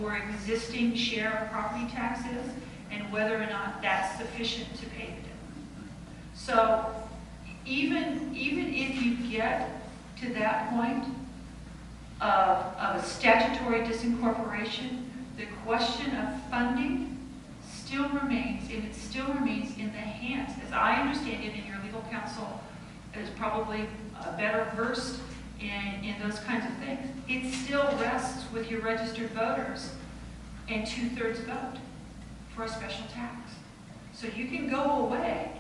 your existing share of property taxes and whether or not that's sufficient to pay the debt. So even if you get to that point of a statutory disincorporation, the question of funding still remains, and it still remains in the hands, as I understand it, and your legal counsel is probably better versed in those kinds of things. It still rests with your registered voters and 2/3 vote for a special tax. So you can go away,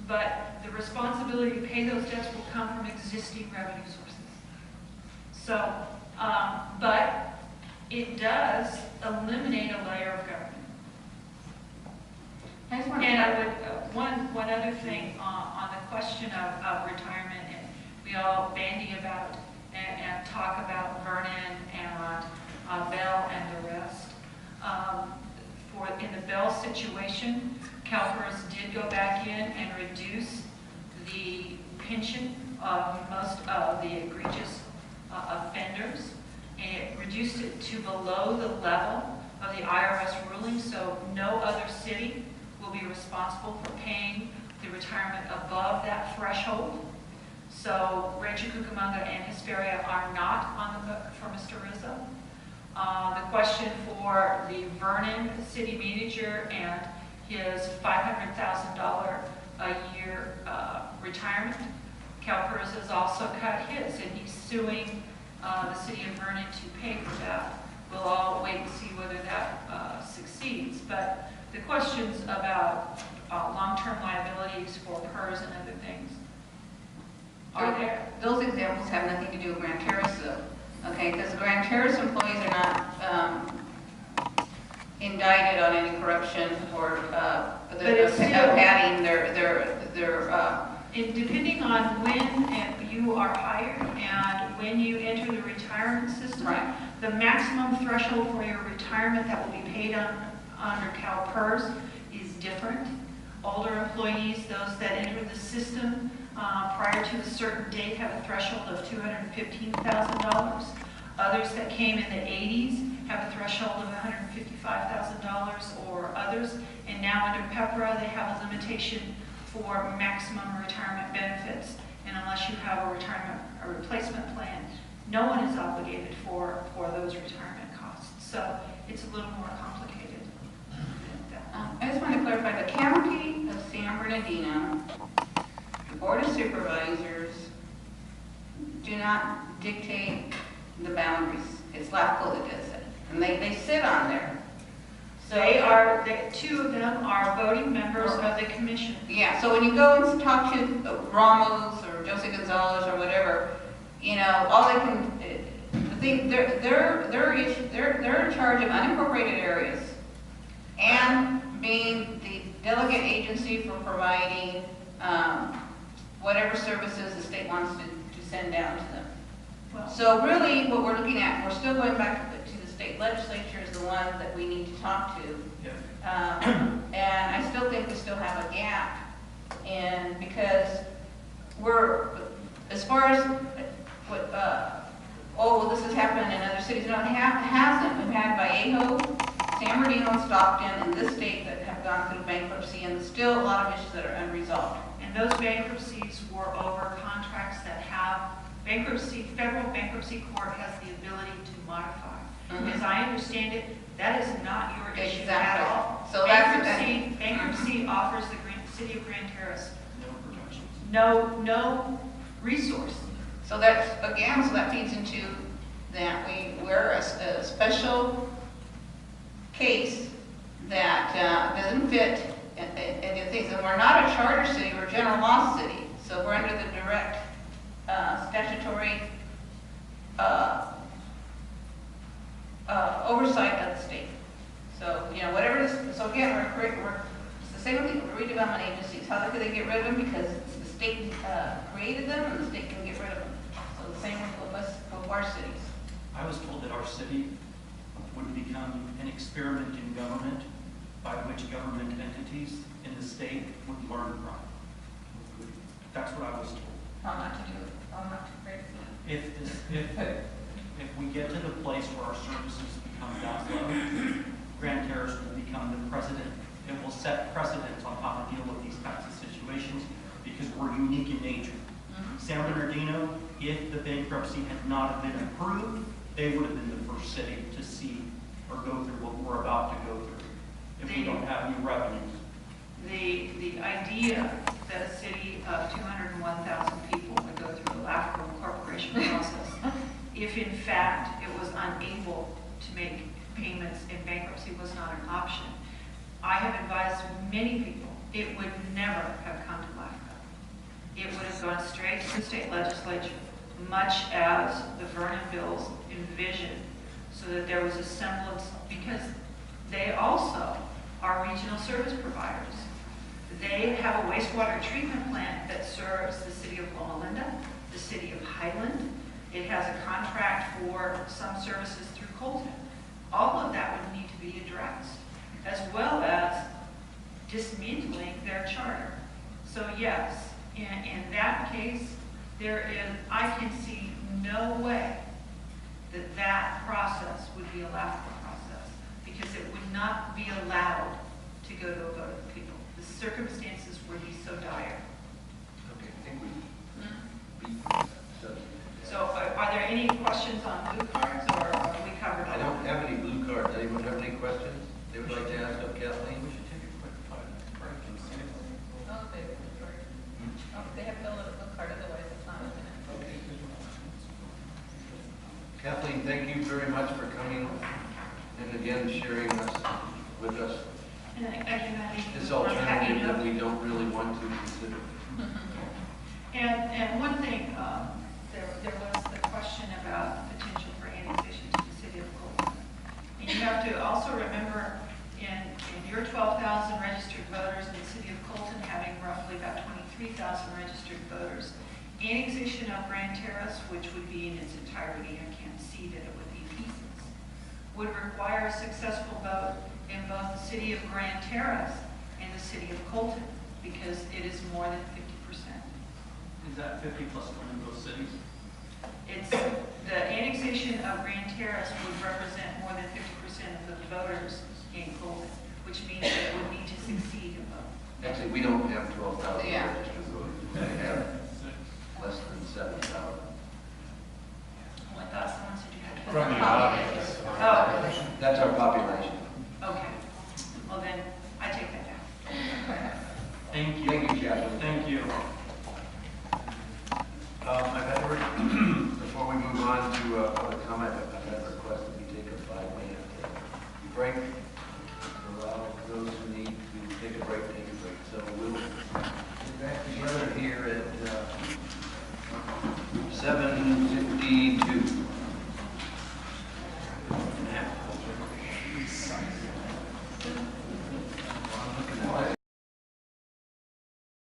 but the responsibility to pay those debts will come from existing revenue sources. So, but it does eliminate a layer of government. And I would, one other thing on the question of retirement, and we all bandy about and talk about Vernon and Bell and the rest. In the Bell situation, CalPERS did go back in and reduce the pension of most of the egregious offenders, and it reduced it to below the level of the IRS ruling, so no other city will be responsible for paying the retirement above that threshold. So Rancho Cucamonga and Hesperia are not on the hook for Mr. Rizzo. The question for the Vernon city manager and his $500,000 a year retirement, CalPERS has also cut his, and he's suing the city of Vernon to pay for that. We'll all wait and see whether that succeeds. But the questions about long-term liabilities for PERS and other things are there. Those examples have nothing to do with Grand Terrace, though. Okay, because Grand Terrace employees are not indicted on any corruption or padding their And depending on when you are hired and when you enter the retirement system, right. The maximum threshold for your retirement that will be paid under CalPERS is different. Older employees, those that enter the system prior to a certain date, have a threshold of $215,000. Others that came in the 80s have a threshold of $155,000 or others. And now under PEPRA, they have a limitation for maximum retirement benefits. And unless you have a replacement plan, no one is obligated for those retirement costs. So it's a little more complicated than that. I just want to clarify, the County of San Bernardino, the Board of Supervisors do not dictate the boundaries. It's LAFCO that does it. And they sit on there. So two of them are voting members of the commission. Yeah, so when you go and talk to Ramos or Jose Gonzalez or whatever, you know, all they can, they're in charge of unincorporated areas and being the delegate agency for providing whatever services the state wants to send down to them. Well, so really what we're looking at, we're still going back to the state legislature is the one that we need to talk to. Yeah. And I still think we still have a gap, and because we're, as far as what, oh, well, this has happened in other cities. No, it hasn't. We've had Vallejo, San Bernardino, and Stockton in this state that have gone through bankruptcy, and there's still a lot of issues that are unresolved. And those bankruptcies were over contracts that have federal bankruptcy court has the ability to modify. Mm-hmm. As I understand it, that is not your issue at all. So bankruptcy offers the city of Grand Terrace no resource. So that's, again, so that feeds into that we're a special case that doesn't fit in things. And we're not a charter city, we're a general law city. So we're under the direct statutory oversight of the state. So, you know, whatever this, so again, it's the same with the redevelopment agencies. How could they get rid of them? Because the state created them and the state can get rid of them. So the same with our cities. I was told that our city would become an experiment in government by which government entities in the state would learn from. That's what I was told. How not to do it. How not to create it. If we get to the place where our services become that low, Grand Terrace will become the precedent. It will set precedents on how to deal with these types of situations because we're unique in nature. San Bernardino, if the bankruptcy had not have been approved, they would have been the first city to see or go through what we're about to go through if we don't have new revenues. The idea that a city of 201,000 people would go through the LAFCO incorporation process, if in fact it was unable to make payments in bankruptcy, was not an option. I have advised many people it would never have come to LAFCO. It would have gone straight to the state legislature, much as the Vernon bills envisioned, so that there was a semblance, because they also are regional service providers. They have a wastewater treatment plant that serves the city of Loma Linda, the city of Highland. It has a contract for some services through Colton. All of that would need to be addressed, as well as dismantling their charter. So yes, in that case, I can see no way that that process would be a LAFCO process, because it would not be allowed to go to a vote of the people. The circumstances would be so dire. Okay, I think we beat that. So are there any questions on blue cards, or have we covered all I of don't them? have any blue cards. Anyone have any questions they would like to ask of Kathleen? We should take a quick 5-minute break and see if They have to fill out a book card, otherwise it's not open. Okay. Kathleen, thank you very much for coming and again sharing this with us. And again, This on that alternative that note, we don't really want to consider. and one thing, there was the question about the potential for annexation to the city of Colton. And you have to also remember, in your 12,000 registered voters in the city of Colton having roughly about 23,000 registered voters, annexation of Grand Terrace, which would be in its entirety, I can't see that it would be pieces, would require a successful vote in both the city of Grand Terrace and the city of Colton, because it is more than 50%. is that 50 plus one of those cities? It's, the annexation of Grand Terrace would represent more than 50% of the voters in Colton, which means that it would need to succeed in both. Actually, we don't have 12,000 Yeah. registered voters. We have less than 7,000. Oh, I thought someone said you had. From the audience. Oh, That's our population. okay. Well then, I take that down. Thank you. Thank you, Kathleen. Thank you. Before we move on to public comment, I've had a request that we take a 5-minute break. Allow those who need to take a break, take a break. So we'll get back together here at 7:52.